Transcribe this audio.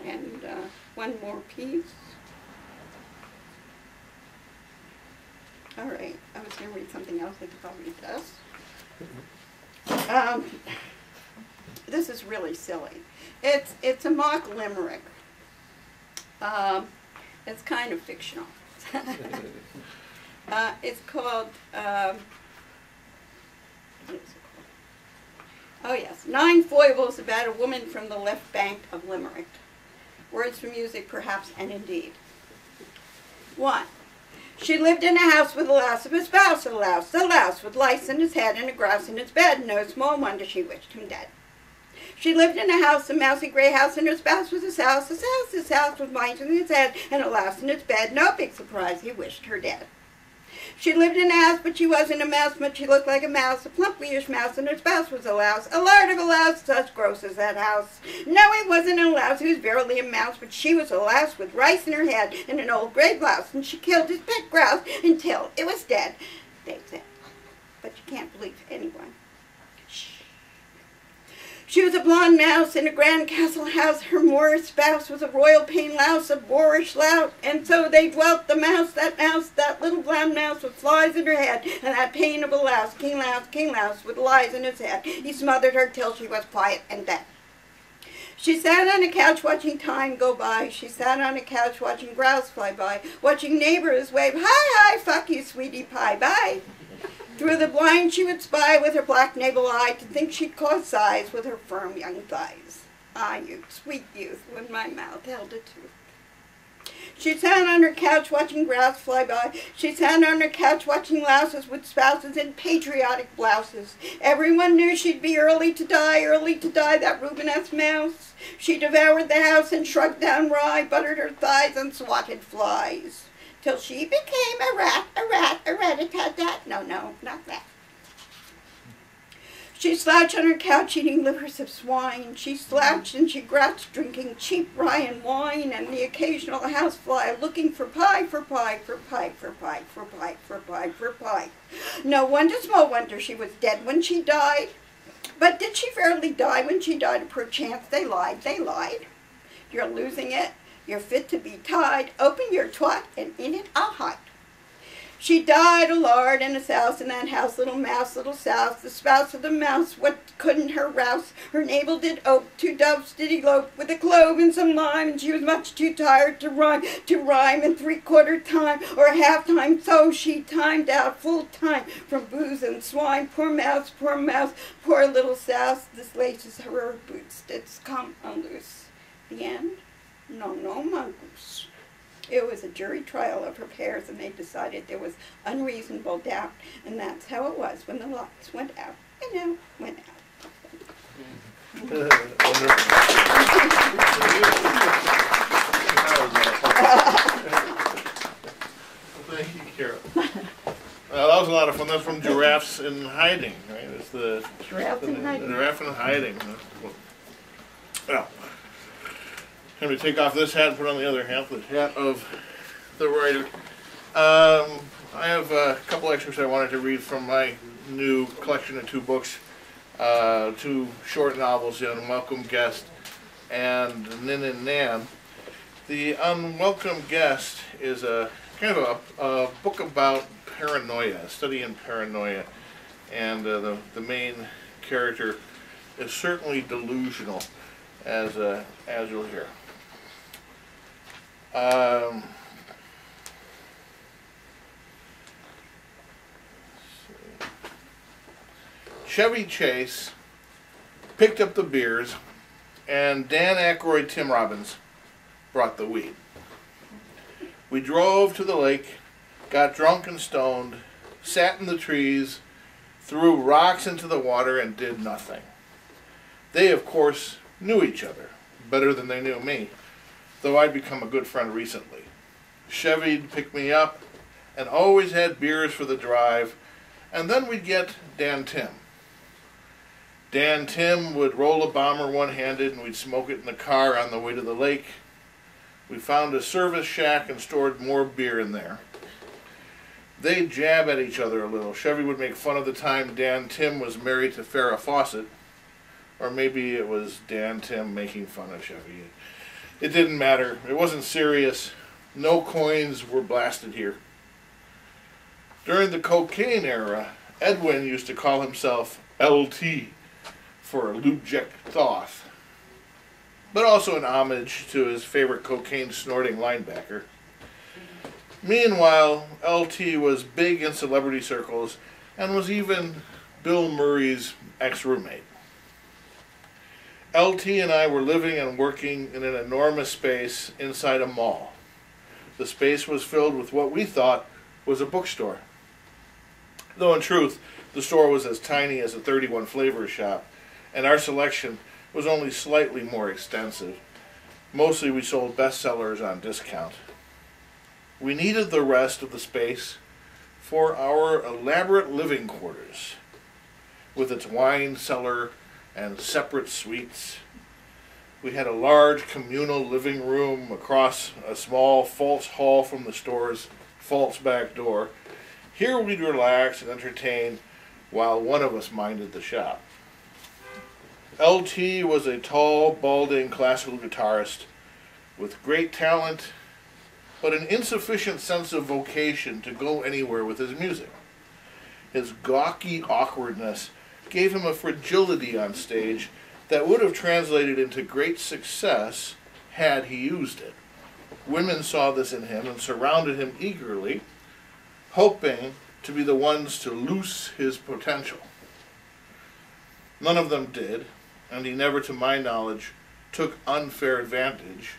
And one more piece. All right, I was going to read something else. I think I'll read this. This is really silly. It's a mock limerick. It's kind of fictional. It's called, what is it called? Oh yes, 9 Foibles about a woman from the left bank of Limerick. Words for music, perhaps, and indeed. 1. She lived in a house with a louse of a spouse, a louse with lice in his head and a grouse in its bed. No small wonder she wished him dead. She lived in a house, a mousy grey house, and her spouse was a souse, with mice in its head and a louse in its bed. No big surprise, he wished her dead. She lived in a house, but she wasn't a mouse, but she looked like a mouse, a plump, weeish mouse, and her spouse was a louse, a lord of a louse, such gross as that house. No, he wasn't a louse, he was verily a mouse, but she was a louse with rice in her head and an old grey blouse, and she killed his pet grouse until it was dead, they said. But you can't believe anyone. She was a blonde mouse in a grand castle house. Her Moorish spouse was a royal pain louse, a boorish lout. And so they dwelt, the mouse, that little blonde mouse with flies in her head, and that pain of a louse, king louse, with lies in his head. He smothered her till she was quiet and dead. She sat on a couch watching time go by. She sat on a couch watching grouse fly by, watching neighbors wave, hi, hi, fuck you, sweetie pie, bye. Through the blind she would spy with her black navel eye to think she'd cause sighs with her firm young thighs. Ah, you sweet youth, when my mouth held a tooth. She sat on her couch watching grouse fly by. She sat on her couch watching louses with spouses in patriotic blouses. Everyone knew she'd be early to die, that Reubeness mouse. She devoured the house and shrugged down rye, buttered her thighs and swatted flies. Till she became a rat-a-tat-tat. No, not that. She slouched on her couch eating livers of swine. She slouched and she grouched drinking cheap rye and wine, and the occasional housefly looking for pie. No wonder, small wonder, she was dead when she died. But did she verily die when she died? Perchance they lied. You're losing it. You're fit to be tied. Open your twat, and in it I'll hide. She died a lard and a souse in that house, little mouse, little souse, the spouse of the mouse. What couldn't her rouse? Her navel did ope, 2 doves did elope, with a clove and some lime, and she was much too tired to rhyme in 3/4 time or half time. So she timed out full time from booze and swine. Poor mouse, poor little souse. This laces her boots, it's come unloose. The end? No, mongoose. It was a jury trial of her pairs, and they decided there was unreasonable doubt, and that's how it was when the lights went out. Went out. Thank you, Carol. That was a lot of fun. That's from Giraffes in Hiding, right? It's the Giraffe in Hiding. Giraffe in Hiding. Well, I'm going to take off this hat and put on the other hat, the hat of the writer. I have a couple excerpts I wanted to read from my new collection of 2 books, 2 short novels, The Unwelcome Guest and Nin and Nan. The Unwelcome Guest is a kind of a book about paranoia, a study in paranoia, and the main character is certainly delusional, as you'll hear. Chevy Chase picked up the beers, and Dan Aykroyd, Tim Robbins brought the weed. We drove to the lake, got drunk and stoned, sat in the trees, threw rocks into the water, and did nothing. They, of course, knew each other better than they knew me, though I'd become a good friend recently. Chevy'd pick me up and always had beers for the drive, and then we'd get Dan Tim. Dan Tim would roll a bomber one-handed, and we'd smoke it in the car on the way to the lake. We found a service shack and stored more beer in there. They'd jab at each other a little. Chevy would make fun of the time Dan Tim was married to Farrah Fawcett, or maybe it was Dan Tim making fun of Chevy. It didn't matter. It wasn't serious. No coins were blasted here. During the cocaine era, Edwin used to call himself LT for Lubjek Thoth, but also an homage to his favorite cocaine-snorting linebacker. Meanwhile, LT was big in celebrity circles and was even Bill Murray's ex-roommate. LT and I were living and working in an enormous space inside a mall. The space was filled with what we thought was a bookstore. Though in truth, the store was as tiny as a 31 flavor shop, and our selection was only slightly more extensive. Mostly we sold bestsellers on discount. We needed the rest of the space for our elaborate living quarters, with its wine cellar and separate suites. We had a large communal living room across a small false hall from the store's false back door. Here we'd relax and entertain while one of us minded the shop. LT was a tall, balding classical guitarist with great talent, but an insufficient sense of vocation to go anywhere with his music. His gawky awkwardness gave him a fragility on stage that would have translated into great success had he used it. Women saw this in him and surrounded him eagerly, hoping to be the ones to loose his potential. None of them did, and he never, to my knowledge, took unfair advantage